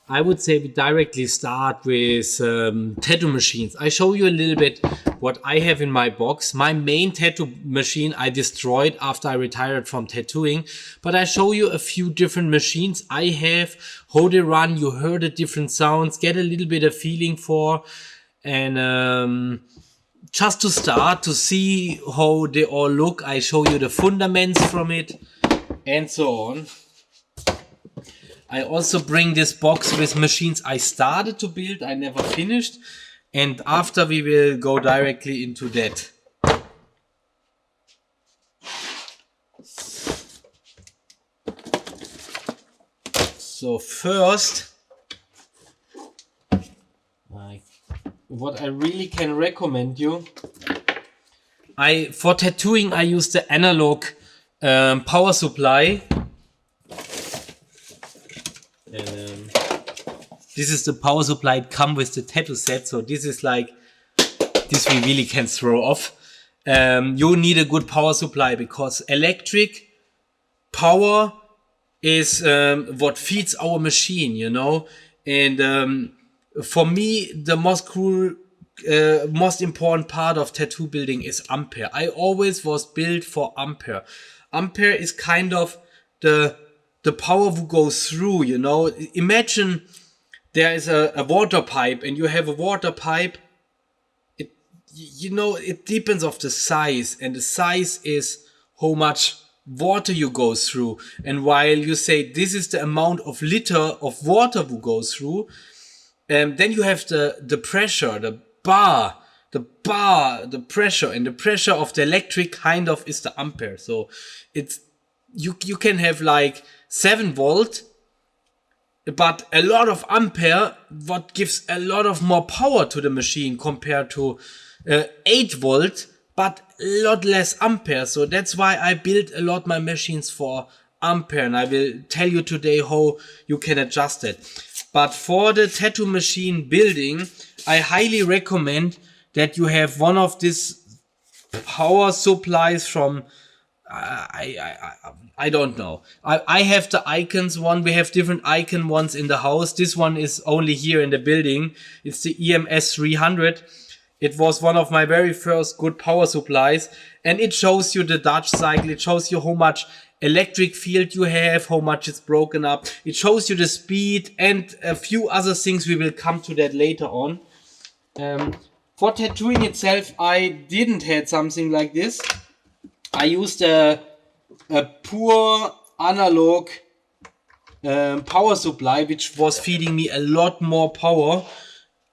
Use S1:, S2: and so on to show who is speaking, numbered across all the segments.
S1: I would say we directly start with tattoo machines. I show you a little bit what I have in my box. My main tattoo machine I destroyed after I retired from tattooing, but I show you a few different machines I have, how they run. You heard the different sounds, get a little bit of feeling for, and just to start to see how they all look. I show you the fundaments from it and so on. I also bring this box with machines I started to build, I never finished, and after we will go directly into that. So first, what I really can recommend you, for tattooing I use the analog power supply. And this is the power supply. It comes with the tattoo set, so this is like, this we really can throw off. You need a good power supply because electric power is what feeds our machine, you know. And for me, the most important part of tattoo building is ampere. I always was built for ampere. Ampere is kind of the power who goes through, you know. Imagine there is a water pipe and you have a water pipe. It depends of the size, and the size is how much water you go through. And while you say this is the amount of liter of water who goes through, then you have the pressure, the pressure, and the pressure of the electric kind of is the ampere. So it's, you can have like 7 volt, but a lot of ampere, what gives a lot of more power to the machine compared to 8 volt, but a lot less ampere. So that's why I build a lot my machines for ampere, and I will tell you today how you can adjust it. But for the tattoo machine building, I highly recommend that you have one of these power supplies from I don't know. I have the icons one. We have different icon ones in the house. This one is only here in the building. It's the EMS 300. It was one of my very first good power supplies, and it shows you the Dutch cycle. It shows you how much electric field you have, how much it's broken up. It shows you the speed and a few other things. We will come to that later on. For tattooing itself, I didn't have something like this. I used a pure analog power supply, which was feeding me a lot more power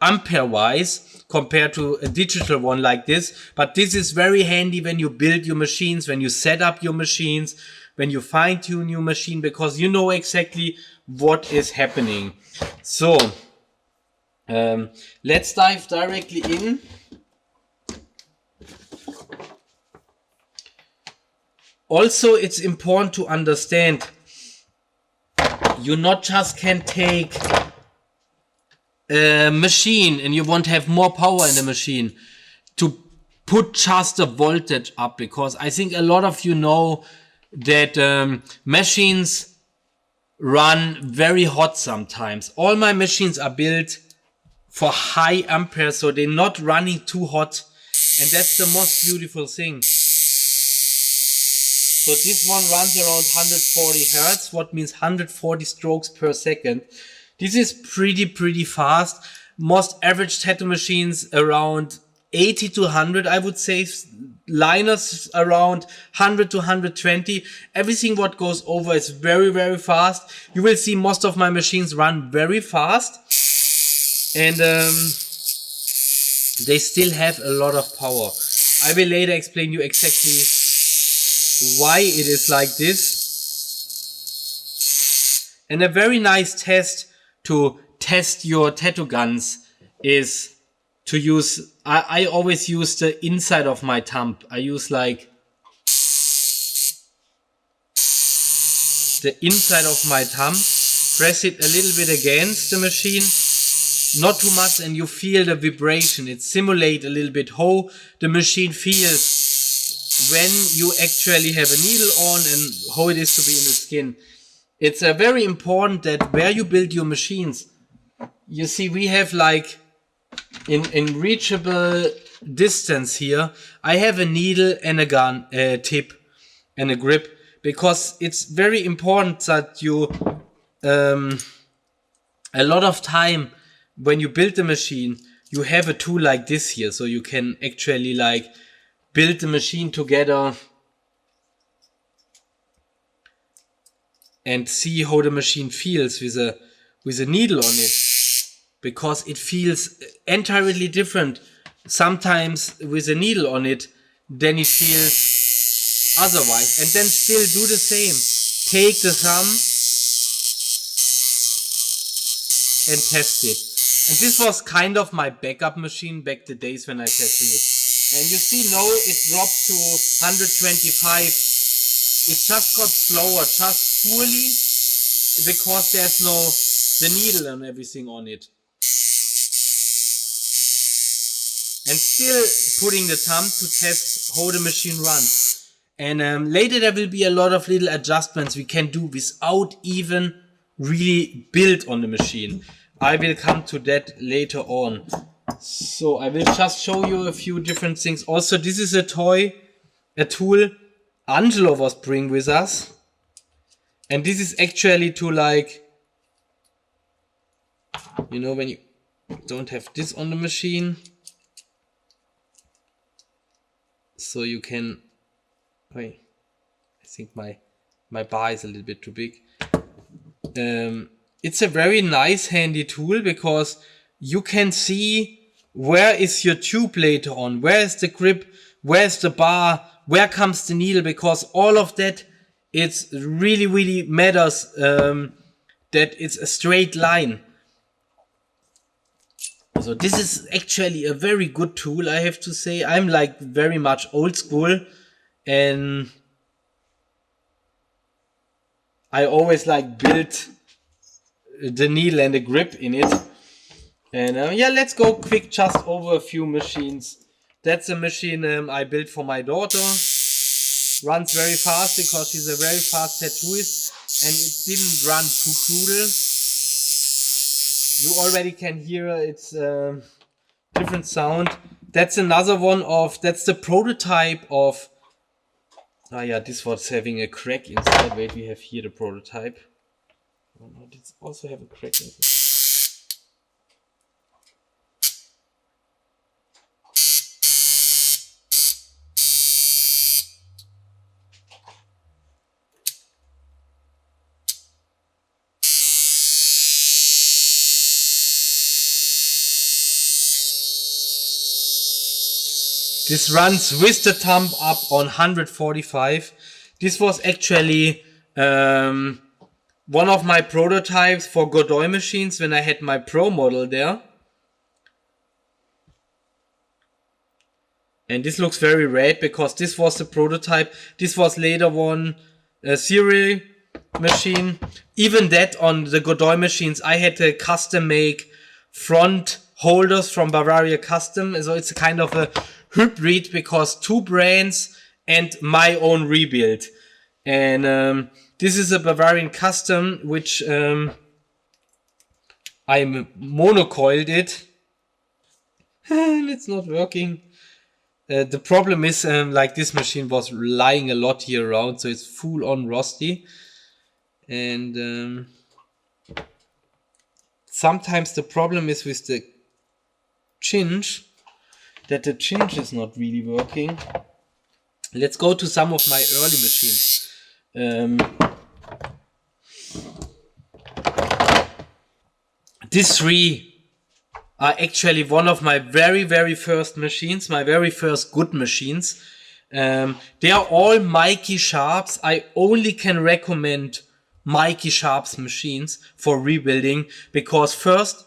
S1: ampere wise compared to a digital one like this. But this is very handy when you build your machines, when you set up your machines, when you fine tune your machine, because you know exactly what is happening. So let's dive directly in. Also, it's important to understand you not just can take a machine and you want to have more power in the machine to put just the voltage up, because I think a lot of you know that machines run very hot sometimes. All my machines are built for high ampere, so they're not running too hot, and that's the most beautiful thing. So this one runs around 140 Hertz, what means 140 strokes per second. This is pretty fast. Most average tattoo machines around 80 to 100, I would say. Liners around 100 to 120. Everything what goes over is very fast. You will see most of my machines run very fast. And they still have a lot of power. I will later explain you exactly why it is like this. And a very nice test to test your tattoo guns is to use, I always use the inside of my thumb. I use like the inside of my thumb, press it a little bit against the machine, not too much, and you feel the vibration. It simulates a little bit how the machine feels when you actually have a needle on and how it is to be in the skin. It's very important that where you build your machines, you see we have like in reachable distance here, I have a needle and a gun tip and a grip, because it's very important that you a lot of time when you build the machine, you have a tool like this here, so you can actually like build the machine together and see how the machine feels with a needle on it, because it feels entirely different sometimes with a needle on it than it feels otherwise. And then still do the same. Take the thumb and test it. And this was kind of my backup machine back the days when I tested it. And you see now it dropped to 125. It just got slower, just poorly, because there's no the needle and everything on it. And still putting the thumb to test how the machine runs. And later there will be a lot of little adjustments we can do without even really build on the machine. I will come to that later on. So I will just show you a few different things. Also, this is a tool Angelo was bringing with us. And this is actually to like, you know, when you don't have this on the machine. So you can, wait, I think my bar is a little bit too big. It's a very nice handy tool, because you can see where is your tube later on, where is the grip, where is the bar, where comes the needle, because all of that, it's really matters that it's a straight line. So this is actually a very good tool, I have to say. I'm like very much old school, and I always like build the needle and the grip in it. And yeah, let's go quick just over a few machines. That's a machine I built for my daughter. Runs very fast because she's a very fast tattooist, and it didn't run too cruel. You already can hear it's different sound. That's another one of, that's the prototype of, ah yeah, this was having a crack inside. Wait, we have here the prototype. Oh no, this also have a crack inside. This runs with the thumb up on 145. This was actually one of my prototypes for Godoy machines when I had my Pro model there. And this looks very red because this was the prototype. This was later one serial machine. Even that on the Godoy machines, I had to custom make front holders from Bavaria Custom. So it's a kind of a hybrid, because two brands and my own rebuild. And this is a Bavarian Custom, which I monocoiled it. And it's not working. The problem is, like, this machine was lying a lot here around, so it's full on rusty. And sometimes the problem is with the chinch, that the chinch is not really working. Let's go to some of my early machines. These three are actually one of my very first machines, my very first good machines. They are all Mikey Sharps. I only can recommend Mikey Sharps machines for rebuilding, because first,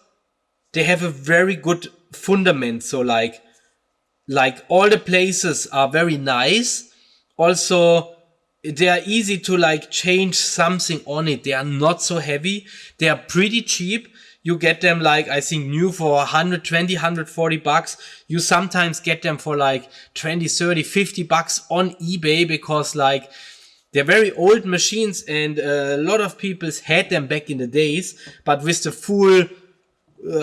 S1: they have a very good fundament. So like all the places are very nice. Also, they are easy to like change something on it. They are not so heavy. They are pretty cheap. You get them like, I think new for 120, 140 bucks. You sometimes get them for like 20, 30, 50 bucks on eBay, because like they're very old machines, and a lot of people had them back in the days, but with the full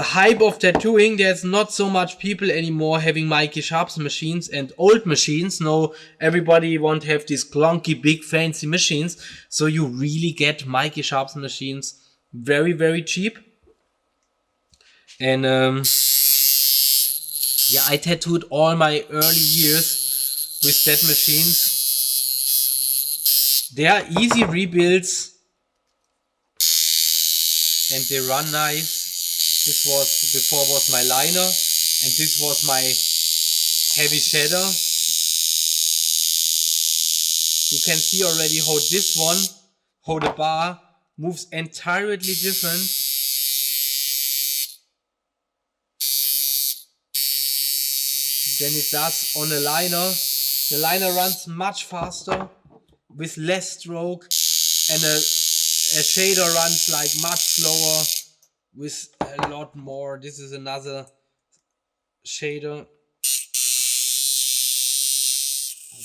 S1: hype of tattooing. There's not so much people anymore having Mikey Sharp's machines and old machines. No, everybody won't have these clunky, big, fancy machines. So you really get Mikey Sharp's machines very, very cheap. And yeah, I tattooed all my early years with that machines. They are easy rebuilds and they run nice. This was before was my liner and this was my heavy shader. You can see already how this one, how the bar moves entirely different than it does on a liner. The liner runs much faster with less stroke, and a shader runs like much slower with a lot more. This is another shader.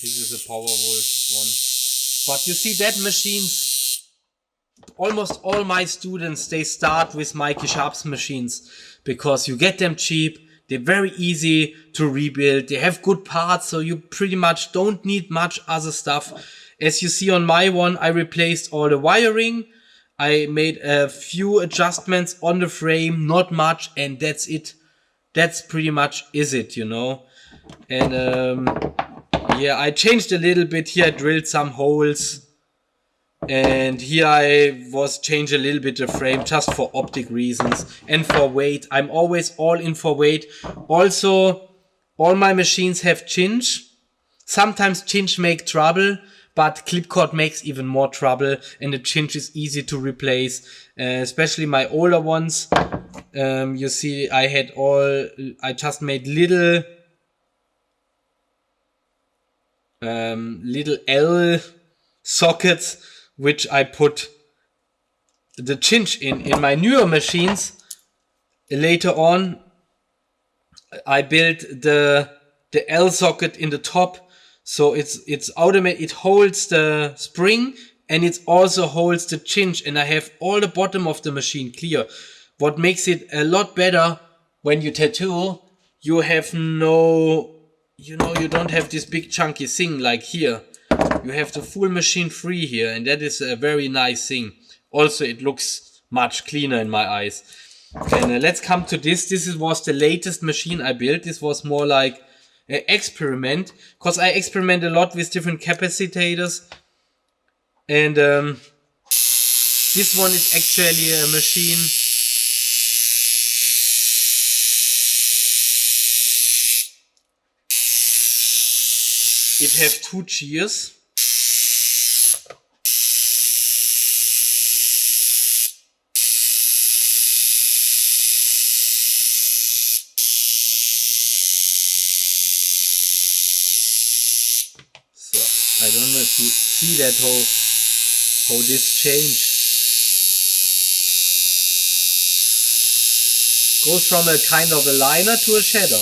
S1: This is a Powerwolf one. But you see that machines, almost all my students, they start with Mikey Sharp's machines because you get them cheap. They're very easy to rebuild. They have good parts, so you pretty much don't need much other stuff. As you see on my one, I replaced all the wiring. I made a few adjustments on the frame, not much, and that's it. That's pretty much it, you know. And yeah, I changed a little bit. Here I drilled some holes. And here I was changed a little bit the frame just for optic reasons and for weight. I'm always all in for weight. Also, all my machines have chinch. Sometimes chinch make trouble, but clipcord makes even more trouble, and the chinch is easy to replace, especially my older ones. You see, I just made little L sockets, which I put the chinch in my newer machines. Later on, I built the L socket in the top, so it's automatic. It holds the spring and it also holds the chinch, and I have all the bottom of the machine clear. What makes it a lot better when you tattoo, you have no, you don't have this big chunky thing like here. You have the full machine free here, and that is a very nice thing. Also, it looks much cleaner in my eyes. And let's come to this. This was the latest machine I built. This was more like an experiment, because I experiment a lot with different capacitors. And this one is actually a machine. It has 2 gears. I don't know if you see that how this change goes from a kind of a liner to a shader.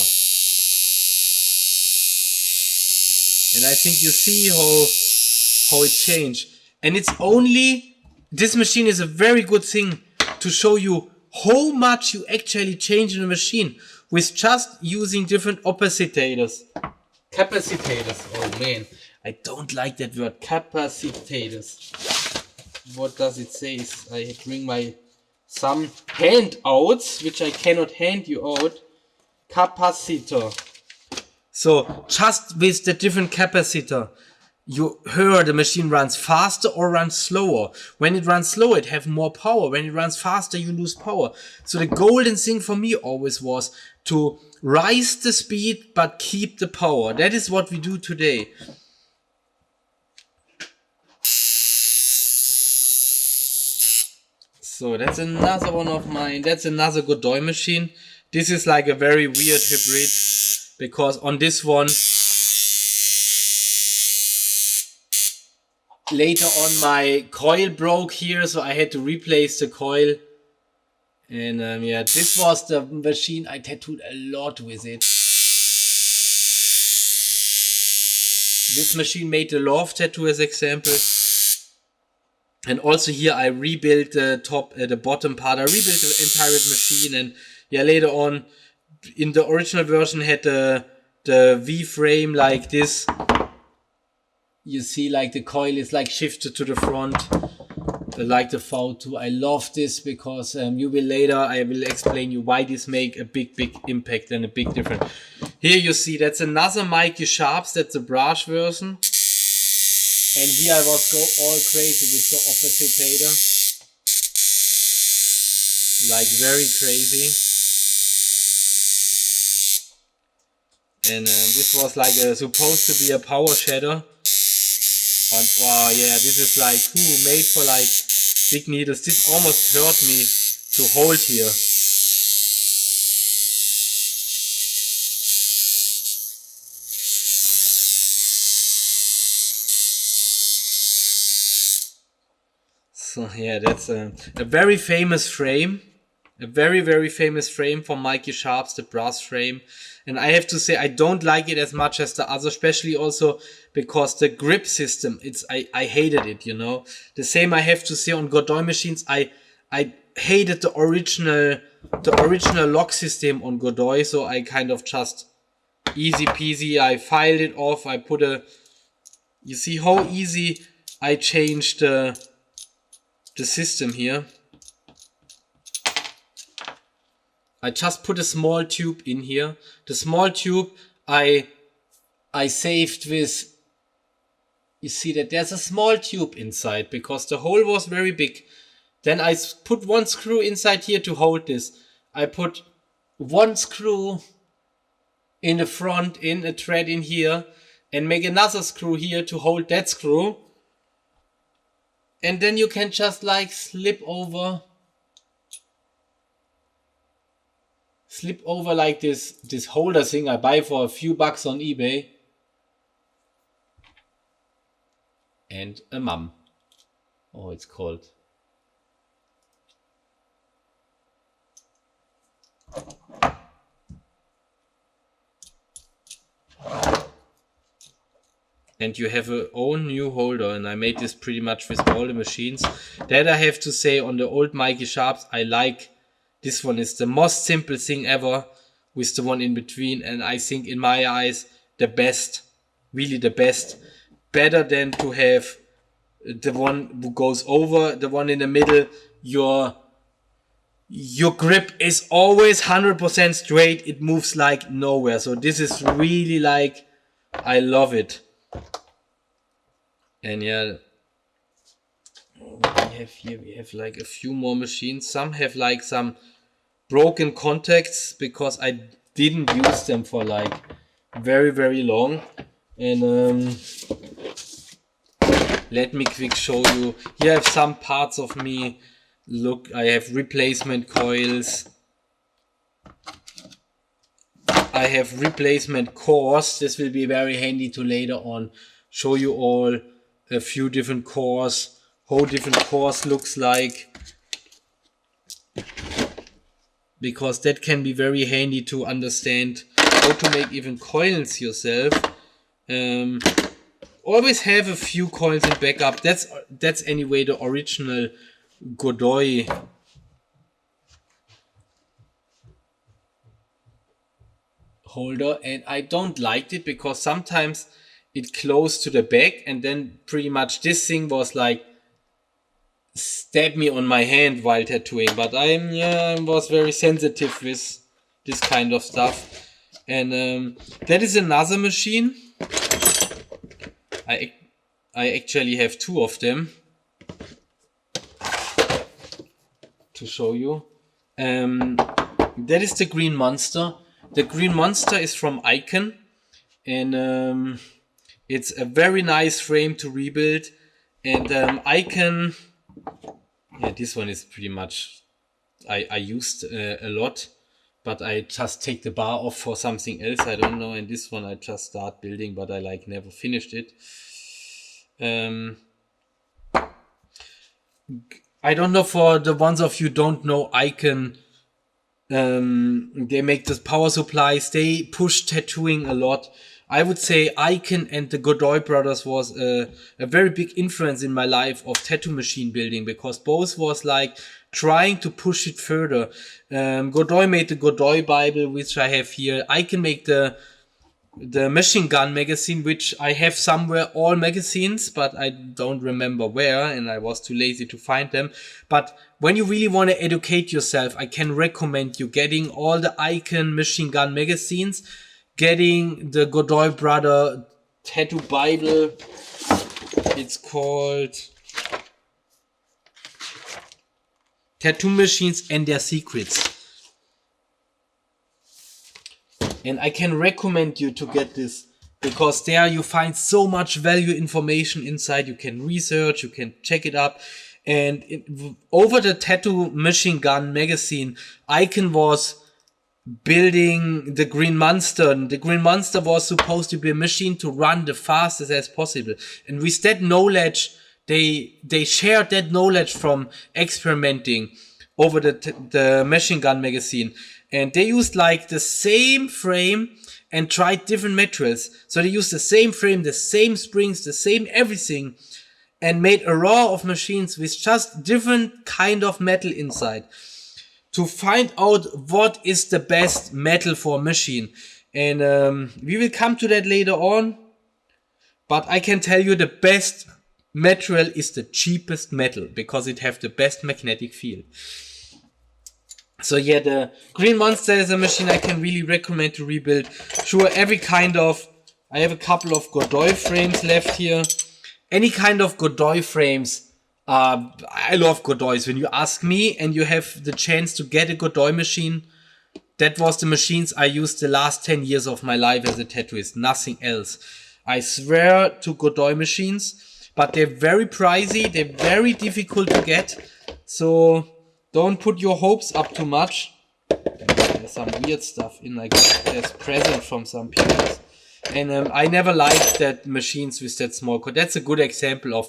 S1: And I think you see how it changed. And it's only, this machine is a very good thing to show you how much you actually change in a machine with just using different capacitors. Oh man. I don't like that word, capacitors. What does it say? I bring some handouts, which I cannot hand you out. Capacitor. So just with the different capacitor, you heard the machine runs faster or runs slower. When it runs slower, it have more power. When it runs faster, you lose power. So the golden thing for me always was to rise the speed but keep the power. That is what we do today. So that's another one of mine. That's another Godoy machine. This is like a very weird hybrid, because on this one, later on my coil broke here, so I had to replace the coil. And yeah, this was the machine I tattooed a lot with it. This machine made the love tattoo as example. And also here I rebuilt the bottom part. I rebuilt the entire machine, and yeah, later on, in the original version had the V-frame like this. You see like the coil is like shifted to the front, like the V2. I love this because you will later, I will explain you why this make a big impact and a big difference. Here you see that's another Mikey Sharps, that's the brush version. And here I was go all crazy with the oppositator. Like very crazy. And this was like supposed to be a power shadow. And wow, yeah, this is like made for like big needles. This almost hurt me to hold here. So yeah, that's a very famous frame. A very famous frame from Mikey Sharps, the brass frame. And I have to say, I don't like it as much as the other, especially also because the grip system, I hated it, you know. The same I have to say on Godoy machines, I hated the original lock system on Godoy, so I kind of just easy peasy, I filed it off, I put you see how easy I changed the system here. I just put a small tube in here. The small tube I saved with, you see that there's a small tube inside because the hole was very big. Then I put one screw inside here to hold this. I put one screw in the front, in a thread in here, and make another screw here to hold that screw. And then you can just like slip over like this holder thing I buy for a few bucks on eBay. And a mum. Oh, it's cold. And you have a own new holder, and I made this pretty much with all the machines. That I have to say, on the old Mikey Sharps, I like this one. Is the most simple thing ever with the one in between, and I think in my eyes the best, really the best. Better than to have the one who goes over, the one in the middle. Your grip is always 100% straight. It moves like nowhere. So this is really like, I love it. And yeah, we have like a few more machines. Some have like some broken contacts because I didn't use them for like very long. And let me quick show you. Here I have some parts of me. Look, I have replacement coils. I have replacement cores. This will be very handy to later on show you all a few different cores, how different cores looks like, because that can be very handy to understand how to make even coils yourself. Always have a few coils in backup. That's anyway the original Godoy holder, and I don't like it because sometimes it closed to the back, and then pretty much this thing was like stab me on my hand while tattooing. But I was very sensitive with this kind of stuff. And that is another machine. I actually have two of them to show you. That is the Green Monster. The Green Monster is from Icon, and it's a very nice frame to rebuild. And Icon, yeah, this one is pretty much I used a lot, but I just take the bar off for something else, I don't know. And this one I just start building, but I like never finished it. I don't know, for the ones of you don't know Icon, they make the power supplies, they push tattooing a lot. I would say Icon and the Godoy brothers was a very big influence in my life of tattoo machine building, because both was like trying to push it further. Godoy made the Godoy Bible, which I have here. Icon made the Machine Gun magazine, which I have somewhere, all magazines, but I don't remember where, and I was too lazy to find them. But when you really want to educate yourself, I can recommend you getting all the Icon Machine Gun magazines, getting the Godoy Brother Tattoo Bible. It's called Tattoo Machines and Their Secrets. And I can recommend you to get this, because there you find so much value information inside. You can research, you can check it up. And over the Tattoo Machine Gun magazine, Icon was building the Green Monster. The Green Monster was supposed to be a machine to run the fastest as possible. And with that knowledge, they shared that knowledge from experimenting over the Machine Gun magazine. And they used like the same frame and tried different materials. So they used the same frame, the same springs, the same everything, and made a row of machines with just different kind of metal inside to find out what is the best metal for a machine. And we will come to that later on. But I can tell you the best material is the cheapest metal, because it have the best magnetic field. So yeah, the Green Monster is a machine I can really recommend to rebuild. Sure, every kind of... I have a couple of Godoy frames left here. Any kind of Godoy frames. I love Godoys. When you ask me and you have the chance to get a Godoy machine, that was the machines I used the last 10 years of my life as a tattooist. Nothing else. I swear to Godoy machines. But they're very pricey. They're very difficult to get. So... don't put your hopes up too much. There's some weird stuff in, like there's present from some people. And I never liked that machines with that small core. That's a good example of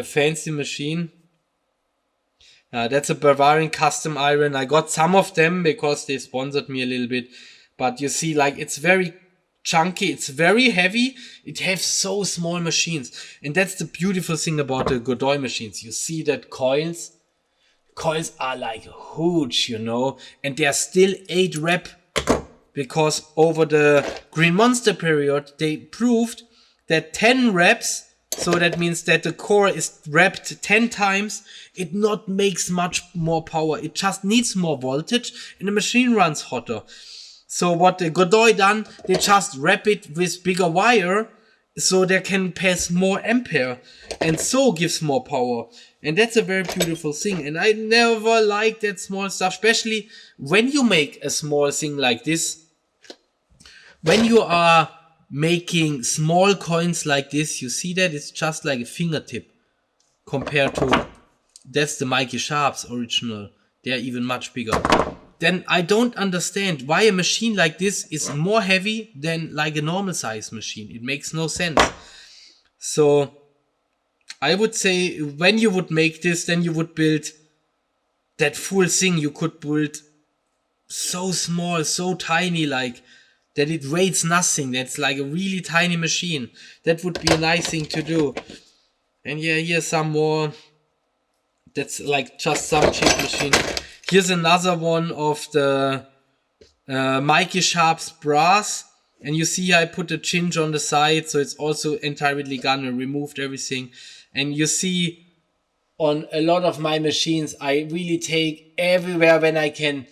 S1: a fancy machine. That's a Bavarian custom iron. I got some of them because they sponsored me a little bit. But you see, like, it's very chunky. It's very heavy. It has so small machines. And that's the beautiful thing about the Godoy machines. You see that coils are like huge, you know, and they are still 8 rep, because over the Green Monster period, they proved that 10 reps, so that means that the core is wrapped 10 times, it not makes much more power. It just needs more voltage and the machine runs hotter. So what the Godoy done, they just wrap it with bigger wire so they can pass more ampere and so gives more power. And that's a very beautiful thing. And I never liked that small stuff, especially when you make a small thing like this. When you are making small coins like this, you see that it's just like a fingertip compared to, that's the Mikey Sharp's original. They're even much bigger. Then I don't understand why a machine like this is more heavy than like a normal size machine. It makes no sense. So I would say when you would make this, then you would build that full thing. You could build so small, so tiny, like that it weighs nothing. That's like a really tiny machine. That would be a nice thing to do. And yeah, here's some more. That's like just some cheap machine. Here's another one of the Mikey Sharp's brass. And you see I put a chinch on the side, so it's also entirely gone and removed everything. And you see on a lot of my machines, I really take everywhere when I can,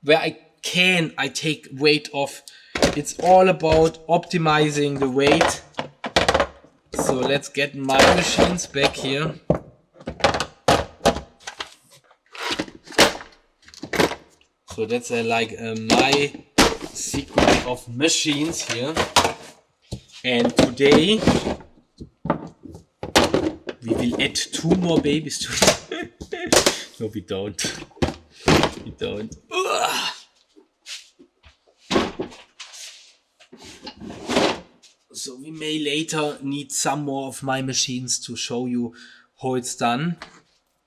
S1: I take weight off. It's all about optimizing the weight. So let's get my machines back here. So that's my secret of machines here. And today we will add 2 more babies to it. No, we don't. We don't. Ugh. So we may later need some more of my machines to show you how it's done.